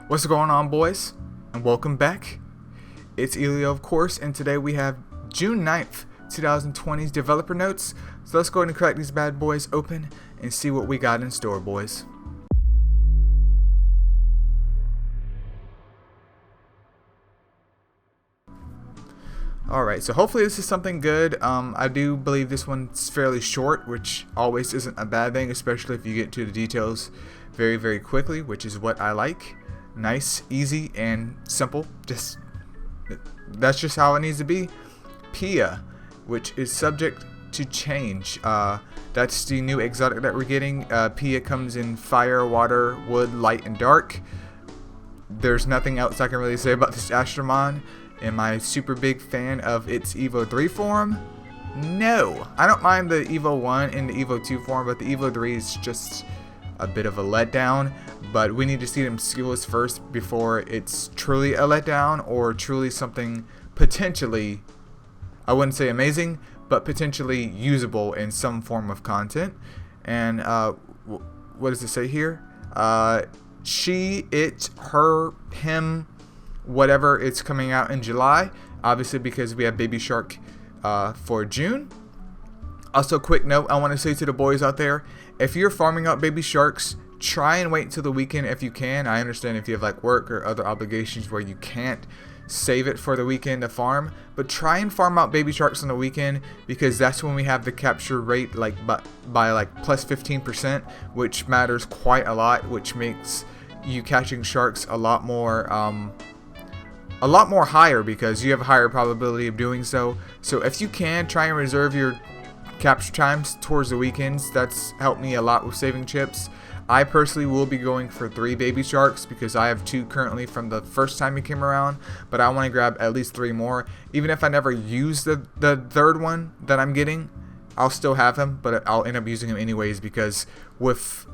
What's going on, boys? And welcome back. It's Eileo, of course, and today we have June 9th, 2020's developer notes. So let's go ahead and crack these bad boys open and see what we got in store, boys. Alright, so hopefully this is something good. I do believe this one's fairly short, which always isn't a bad thing, especially if you get to the details very, very quickly, which is what I like. Nice, easy, and simple. That's just how it needs to be. Pia, which is subject to change. That's the new exotic that we're getting. Pia comes in fire, water, wood, light, and dark. There's nothing else I can really say about this Astromon. Am I super big fan of its Evo 3 form? No. I don't mind the Evo 1 and the Evo 2 form, but the Evo 3 is just a bit of a letdown. But we need to see them skills first before it's truly a letdown or truly something potentially, I wouldn't say amazing, but potentially usable in some form of content. And what does it say here? She, it, her, him, whatever. It's coming out in July, obviously, because we have Baby Shark for June. Also, quick note, I want to say to the boys out there, if you're farming out baby sharks, try and wait till the weekend if you can. I understand if you have like work or other obligations where you can't save it for the weekend to farm, but try and farm out baby sharks on the weekend, because that's when we have the capture rate like by like plus 15%, which matters quite a lot, which makes you catching sharks a lot more higher, because you have a higher probability of doing so. So if you can, try and reserve your capture times towards the weekends. That's helped me a lot with saving chips. I personally will be going for 3 baby sharks because I have 2 currently from the first time it came around, but I want to grab at least 3 more. Even if I never use the third one that I'm getting, I'll still have him, but I'll end up using him anyways, because with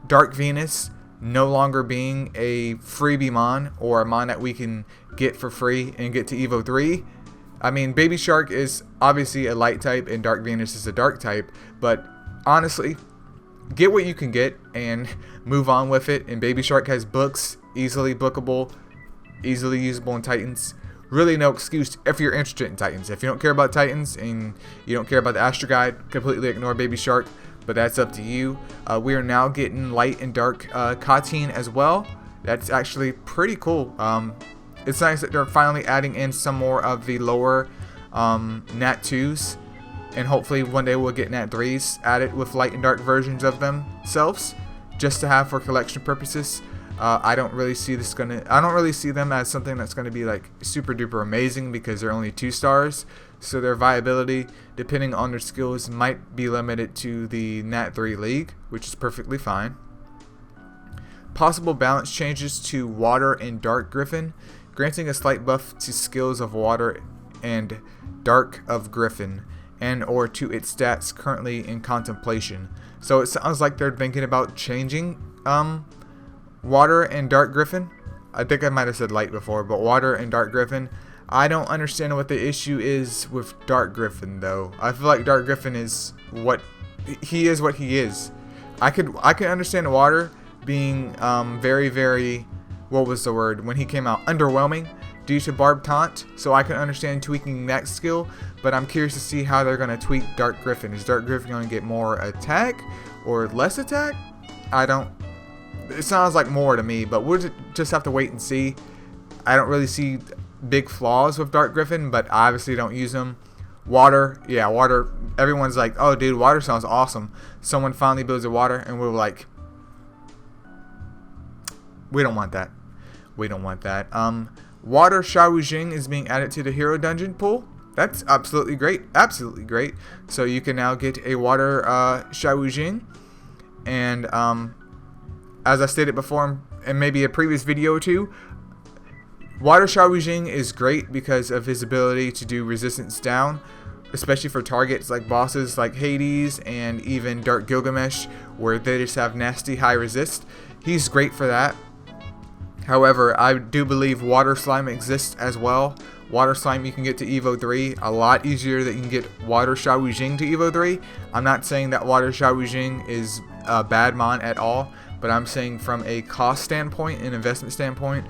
Dark Venus no longer being a freebie mon, or a mon that we can get for free and get to Evo 3, I mean, Baby Shark is obviously a light type and Dark Venus is a dark type, but honestly, get what you can get and move on with it. And Baby Shark has books, easily bookable, easily usable in Titans. Really no excuse if you're interested in Titans. If you don't care about Titans and you don't care about the Astro Guide, completely ignore Baby Shark, but that's up to you. We are now getting light and dark Katyn as well. That's actually pretty cool. It's nice that they're finally adding in some more of the lower Nat 2s, and hopefully one day we'll get Nat 3s added with light and dark versions of themselves, just to have for collection purposes. I don't really see them as something that's gonna be like super duper amazing, because they're only 2 stars, so their viability, depending on their skills, might be limited to the Nat 3 League, which is perfectly fine. Possible balance changes to Water and Dark Griffin, granting a slight buff to skills of Water and Dark of Griffin, and or to its stats currently in contemplation. So it sounds like they're thinking about changing Water and Dark Griffin. I think I might have said light before, but Water and Dark Griffin. I don't understand what the issue is with Dark Griffin though. I feel like Dark Griffin is what he is. I could understand Water being very, very, what was the word when he came out, underwhelming due to Barb Taunt, so I can understand tweaking that skill, but I'm curious to see how they're going to tweak Dark Griffin. Is Dark Griffin going to get more attack or less attack? It sounds like more to me, but we'll just have to wait and see. I don't really see big flaws with Dark Griffin, but I obviously don't use them. Water, yeah, Water, everyone's like, oh dude, Water sounds awesome. Someone finally builds a Water and we're like, we don't want that. We don't want that. Water Xiao Jing is being added to the hero dungeon pool. That's absolutely great. Absolutely great. So you can now get a Water Xiao Jing. And as I stated before, and maybe a previous video or two, Water Xiao Jing is great because of his ability to do resistance down, especially for targets like bosses like Hades and even Dark Gilgamesh, where they just have nasty high resist. He's great for that. However, I do believe Water Slime exists as well. Water Slime you can get to Evo 3 a lot easier than you can get Water Xiao Jing to Evo 3. I'm not saying that Water Xiao Jing is a bad mon at all, but I'm saying from a cost standpoint and investment standpoint,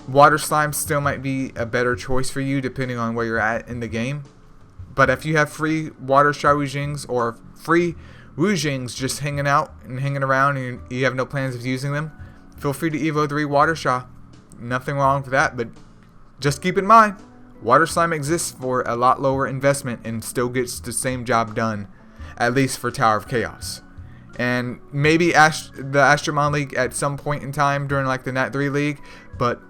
water slime still might be a better choice for you depending on where you're at in the game. But if you have free water Xiao Jings or free Wu Jings just hanging out and hanging around and you have no plans of using them, feel free to Evo 3 water Xiao. Nothing wrong with that, but just keep in mind, water slime exists for a lot lower investment and still gets the same job done, at least for Tower of Chaos. And maybe the Astromon League at some point in time during like the Nat 3 League, but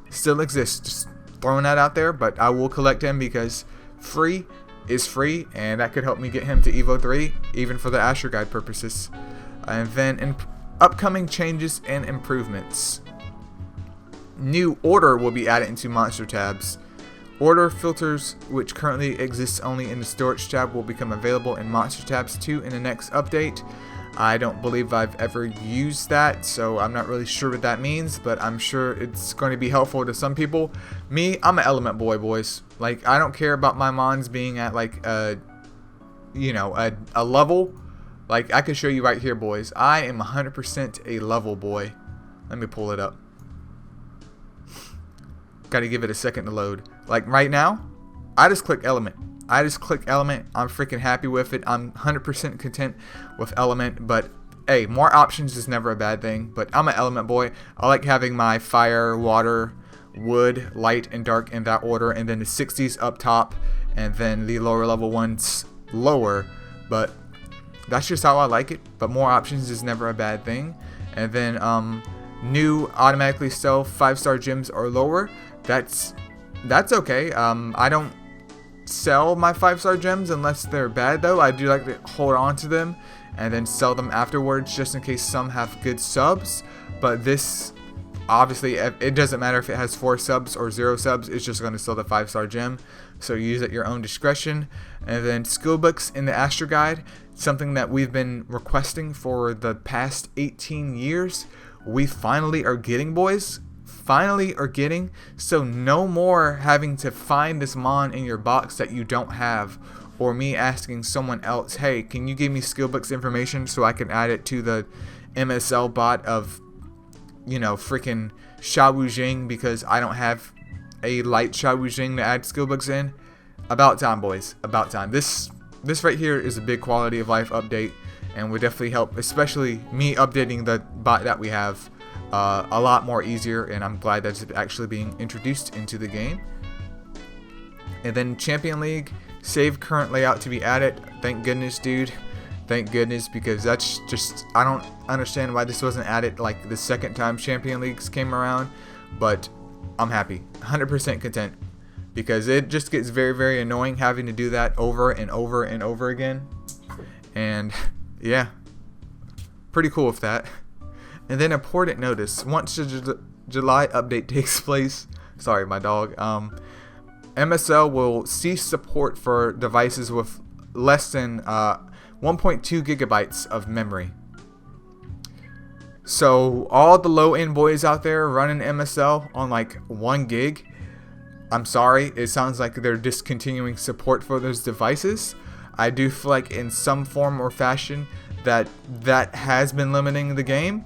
still exists. Just throwing that out there, but I will collect him because free is free, and that could help me get him to Evo 3, even for the Astro Guide purposes. And then in upcoming changes and improvements. New order will be added into monster tabs. Order filters, which currently exist only in the storage tab, will become available in monster tabs 2 in the next update. I don't believe I've ever used that, so I'm not really sure what that means, but I'm sure it's going to be helpful to some people. Me, I'm an element boy, boys. Like, I don't care about my mons being at like a level. Like, I can show you right here, boys. I am 100% a level boy. Let me pull it up. Gotta give it a second to load. Like right now, I just click element. I'm freaking happy with it. I'm 100% content with element, but hey, more options is never a bad thing. But I'm an element boy. I like having my fire, water, wood, light, and dark in that order, and then the 60s up top, and then the lower level ones lower. But that's just how I like it. But more options is never a bad thing. And then new automatically sell 5-star gems or lower. That's okay. I don't sell my 5-star gems unless they're bad though. I do like to hold on to them and then sell them afterwards just in case some have good subs. But this, obviously, it doesn't matter if it has 4 subs or 0 subs. It's just going to sell the 5-star gem. So use at your own discretion. And then skill books in the Astro Guide, something that we've been requesting for the past 18 years. We finally are getting, boys. Finally are getting. So no more having to find this mon in your box that you don't have, or me asking someone else, hey, can you give me skill books information so I can add it to the MSL bot of, freaking Xiao Jing, because I don't have a light Xiao Jing to add skill books in. About time, boys. About time. This right here is a big quality of life update, and would definitely help, especially me updating the bot that we have a lot more easier, and I'm glad that's actually being introduced into the game. And then Champion League, save current layout to be added. Thank goodness, dude. Thank goodness, because that's just, I don't understand why this wasn't added like the second time Champion Leagues came around, but I'm happy, 100% content, because it just gets very, very annoying having to do that over and over and over again. And yeah, pretty cool with that. And then important notice, once the July update takes place, sorry my dog, MSL will cease support for devices with less than 1.2 gigabytes of memory. So all the low-end boys out there running MSL on like 1 gig, I'm sorry, it sounds like they're discontinuing support for those devices. I do feel like in some form or fashion that has been limiting the game.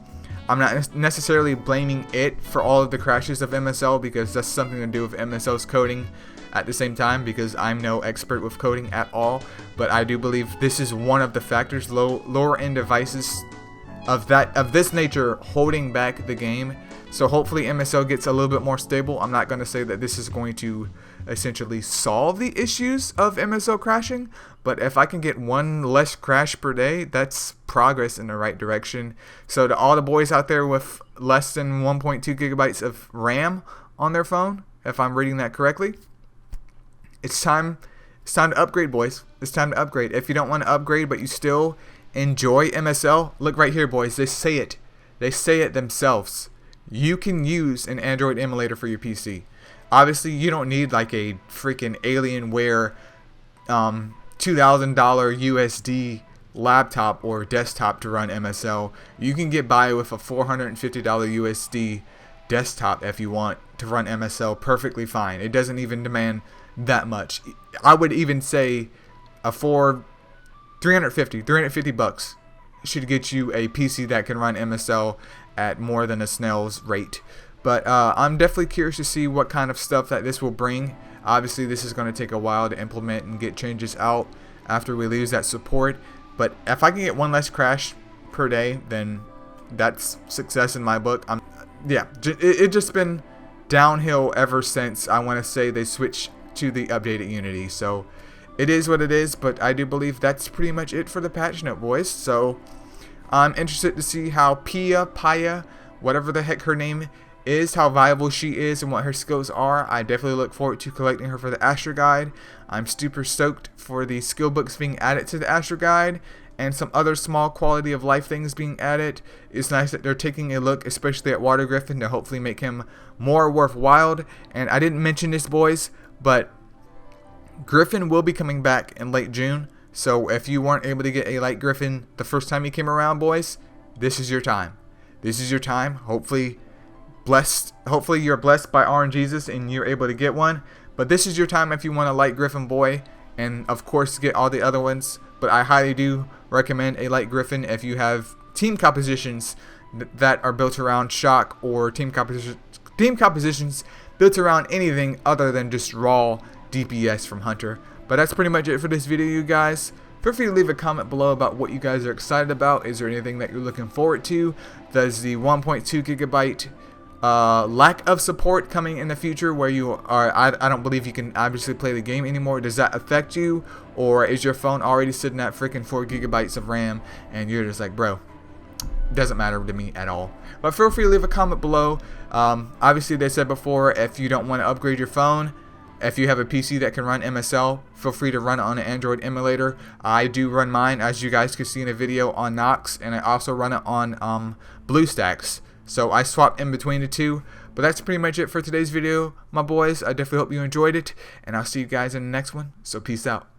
I'm not necessarily blaming it for all of the crashes of MSL, because that's something to do with MSL's coding at the same time, because I'm no expert with coding at all. But I do believe this is one of the factors, lower end devices of this nature holding back the game. So hopefully MSL gets a little bit more stable. I'm not going to say that this is going to essentially solve the issues of MSL crashing, but if I can get 1 less crash per day, that's progress in the right direction. So to all the boys out there with less than 1.2 gigabytes of RAM on their phone, if I'm reading that correctly, it's time to upgrade, boys. It's time to upgrade. If you don't want to upgrade but you still enjoy MSL, look right here, boys. They say it themselves. You can use an Android emulator for your PC. Obviously, you don't need like a freaking Alienware $2,000 USD laptop or desktop to run MSL. You can get by with a $450 USD desktop if you want to run MSL perfectly fine. It doesn't even demand that much. I would even say for $350 bucks, should get you a PC that can run MSL at more than a snail's rate. But I'm definitely curious to see what kind of stuff that this will bring. Obviously, this is going to take a while to implement and get changes out after we lose that support. But if I can get one less crash per day, then that's success in my book. It just been downhill ever since, I want to say, they switched to the updated Unity. So it is what it is, but I do believe that's pretty much it for the patch note, boys. So I'm interested to see how Paya, whatever the heck her name is, how viable she is and what her skills are. I definitely look forward to collecting her for the Astro Guide. I'm super stoked for the skill books being added to the Astro Guide and some other small quality of life things being added. It's nice that they're taking a look, especially at Water Griffin, to hopefully make him more worthwhile. And I didn't mention this, boys, but Griffin will be coming back in late June. So if you weren't able to get a light Griffin the first time he came around, boys, this is your time. This is your time. Hopefully you're blessed by RNGesus and you're able to get one. But this is your time if you want a light Griffin boy, and of course get all the other ones. But I highly do recommend a light Griffin if you have team compositions that are built around shock, or team compositions built around anything other than just raw DPS from Hunter. But that's pretty much it for this video, you guys. Feel free to leave a comment below about what you guys are excited about. Is there anything that you're looking forward to? Does the 1.2 gigabyte lack of support coming in the future, where you are, I don't believe you can obviously play the game anymore, does that affect you? Or is your phone already sitting at freaking 4 gigabytes of RAM and you're just like, bro, doesn't matter to me at all? But feel free to leave a comment below. Obviously, they said before, if you don't want to upgrade your phone, if you have a PC that can run MSL, feel free to run it on an Android emulator. I do run mine, as you guys can see in a video, on Nox, and I also run it on BlueStacks. So I swap in between the two. But that's pretty much it for today's video, my boys. I definitely hope you enjoyed it, and I'll see you guys in the next one. So peace out.